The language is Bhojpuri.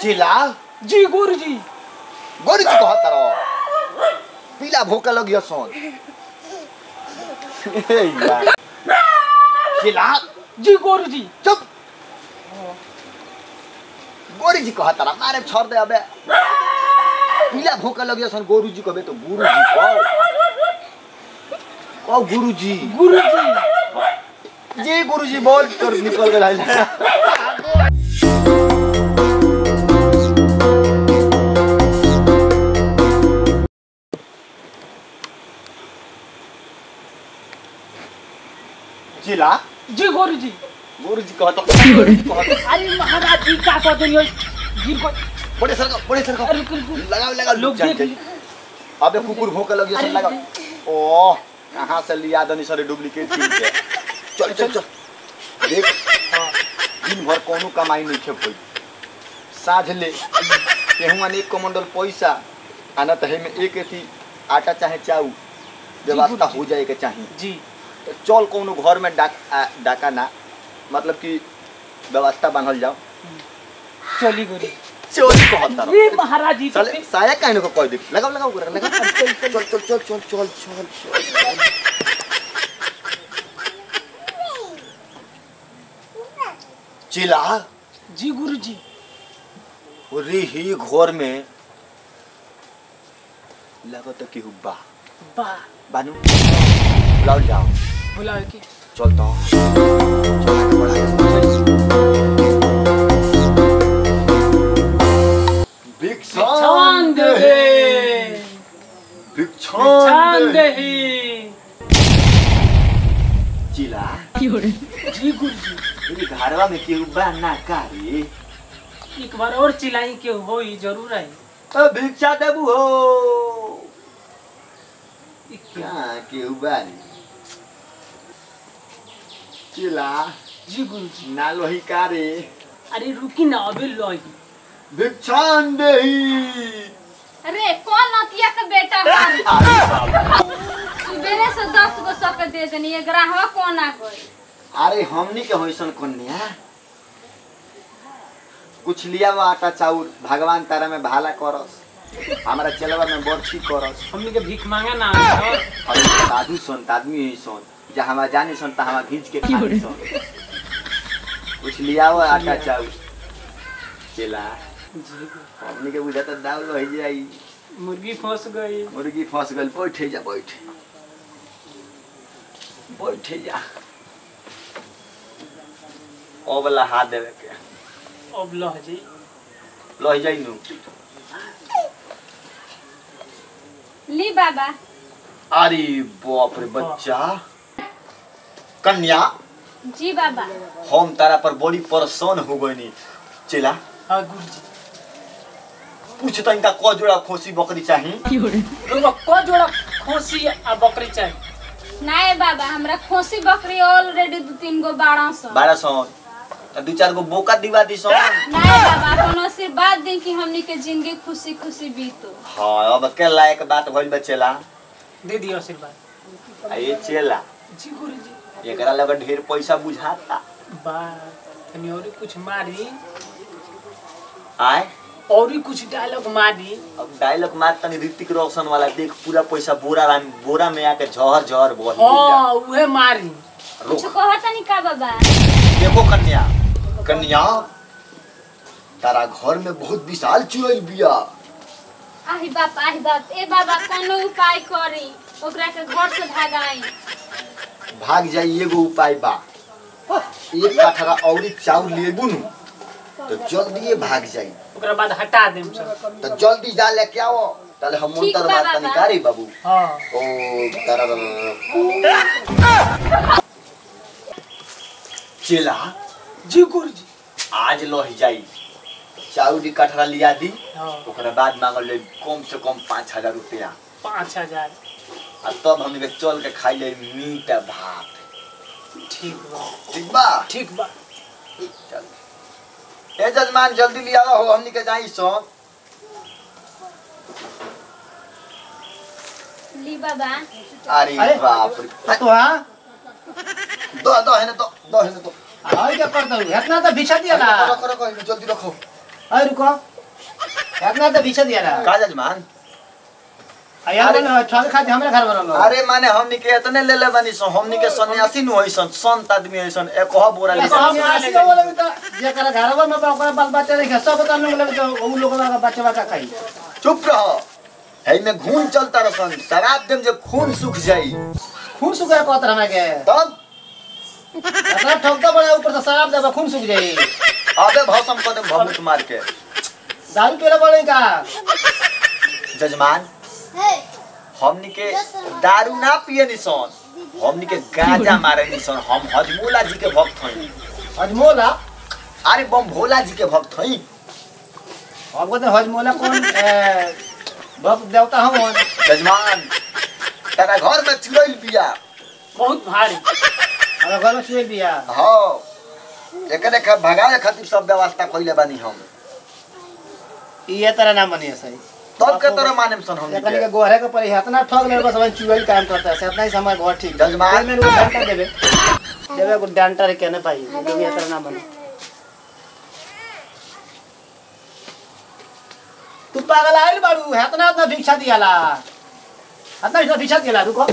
चिला जी गुरुजी गोरी जी कहत रहो पीला भूखा लगियो सोन चिला जी गुरुजी चुप गोरी जी कहत रहा मारे छोड़ दे अबे पीला भूखा लगियो सोन गोरू जी कहबे तो गुरु जी कहो गुरु जी जी गुरु जी बोल तोर निकल गेल चिला जी गुरुजी कहत अरे महाराज जी का कहते हो जी को बड़े सरका लगाओ लोग देख अबे कुकुर भौंके लगियो सब लगा ओ कहां से लिया दनी सारे डुप्लीकेट किन के चल देख दिन भर कोनो कमाई नहीं खे भई साझ ले केहू अनेक कमंडल पैसा आना त में एक एथी आटा चाहे चाउ व्यवस्था हो जाए के चाहिए जी तो चल कोनो घर में डाका ना मतलब कि व्यवस्था बनल जाओ चली गुरु चोरी कहता ये महाराज जी चल साया काहे को कह दे लगाओ चल चिला जी गुरुजी रे ही घर में लगत कि हुब्बा बानू बुलाओ जाओ बुलाओ के चल तो चला के भिक्षान दे चिला जी गुरुजी मेरी घरवा में केहू बा ना कारी एक बार और चिल्लाई के होई जरूर आई भिक्षा देबू हो क्या केहू बा चिला जी गुरुजी ना लोही कारे अरे रुकी ना अबे लोही भिक्षान देही अरे कौन नतिया का बेटा सुबेरे से 10 गो सक दे देनी ये ग्राहवा कौन आ गई अरे हमनी के होइसन कन्या कुछ लिया वो आटा चाउर भगवान तारा में भाला करस हमारा चलवा में बरछी करस हमनी के भीख मांगा ना और साधु संत आदमी ही सन जहाँ जाने सन तहाँ घींच के खाने सन कुछ लिया वो आटा चाउर चला हमनी के बुझा तो दाव लो जाई मुर्गी फंस गई बैठे जा ओ वाला हाथ देवे के अब लह जाई नु ली बाबा अरे बाप रे बच्चा कन्या जी बाबा हम तारा पर बड़ी परेशान हो गईनी चला हां गुरुजी पूछ तो इनका को जोड़ा खोसी बकरी चाहिए को जोड़ा खोसी आ बकरी चाहिए नहीं बाबा हमरा खोसी बकरी ऑलरेडी 2-3 गो 1200 2-4 गो बोका दिवा दी सो नहीं बाबा कोनो आशीर्वाद दे कि हमनी के जिंदगी खुशी खुशी बीतो हां अब के लायक बात भइल बचेला दे दियो आशीर्वाद ये चेला जी गुरुजी एकरा लगे ढेर पैसा बुझाता बा तनी और कुछ मारी आए और कुछ डायलॉग मारी अब डायलॉग मार तनी ऋतिक रोशन वाला देख पूरा पैसा बोरा में आके झहर बोल हां उहे मारी कुछ कहत नहीं का बाबा देखो कन्या तारा घर में बहुत विशाल चुड़ैल बिया आही बाप ए बाबा कोनो उपाय करी ओकरा के घर से भागाई भाग जाई एगो उपाय बा एक काठरा औरी चाउर लेबू नु तो जल्दी भाग जाई ओकरा बाद हटा देम सब तो जल्दी जा लेके आओ ताले हम मंत्र बात तनी कारी बाबू हां ओ तारा चला जी गुरुजी आज लोही जाई चाउर काठरा लिया दी हां ओकरा बाद मांगल ले कम से कम 5000 रुपया 5000 आ तब हम के चल के खाई ले मीट भात ठीक बा चल ए जजमान जल्दी लिया हो हमनी के जाई सो ली बाबा अरे बाप रे तो हां दो है ना तो आई क्या करता हूं इतना तो बिछा दिया ना रखो जल्दी रखो आई रुको इतना तो भिक्षा दिया ना का जजमान आया मन छाल खा हमरा घर बनल अरे माने हमनी के इतने ले ले बनी सो हमनी के सन्यासी नु होइसन संत आदमी होइसन एक हो बोरा ले सन्यासी वाला भी तो जे कर घरवा में ओकरा बाल बच्चा रखे सब बता लोग तो उ लोग का बच्चा का खाई चुप रहो है में खून चलता रसन शराब देम जे खून सूख जाई खून सुखा कहत हमरा के तब अपना ठोकता बड़ा ऊपर से शराब देबा खून सूख जाई अबे भसम कर दे भभूत मार के दारू पीला बड़े का जजमान हमनी के दारू ना पिए निसन हमनी के गांजा मारे निसन हम हजमोला जी के भक्त हई हजमोला अरे बम भोला जी के भक्त हई हमको तो हजमोला कौन भक्त देवता हम जजमान तेरा घर में चुड़ैल बिया बहुत भारी हमरा घर में सुए बिया हां एकरे के भगाए खातिर सब व्यवस्था कइले बानी हम ये तरह ना बनिए सही तब के तरह मानेम सन हम एकनी के गोहरे के पर इतना ठग ले बस हम चुगल काम करता है इतना ही समय घर ठीक जजमान में डांटा देबे देबे को डांटा रे केने पाई जो ये तरह ना बने तू पागल आइल बाड़ू इतना भिक्षा दियाला इतना भिक्षा दियाला रुको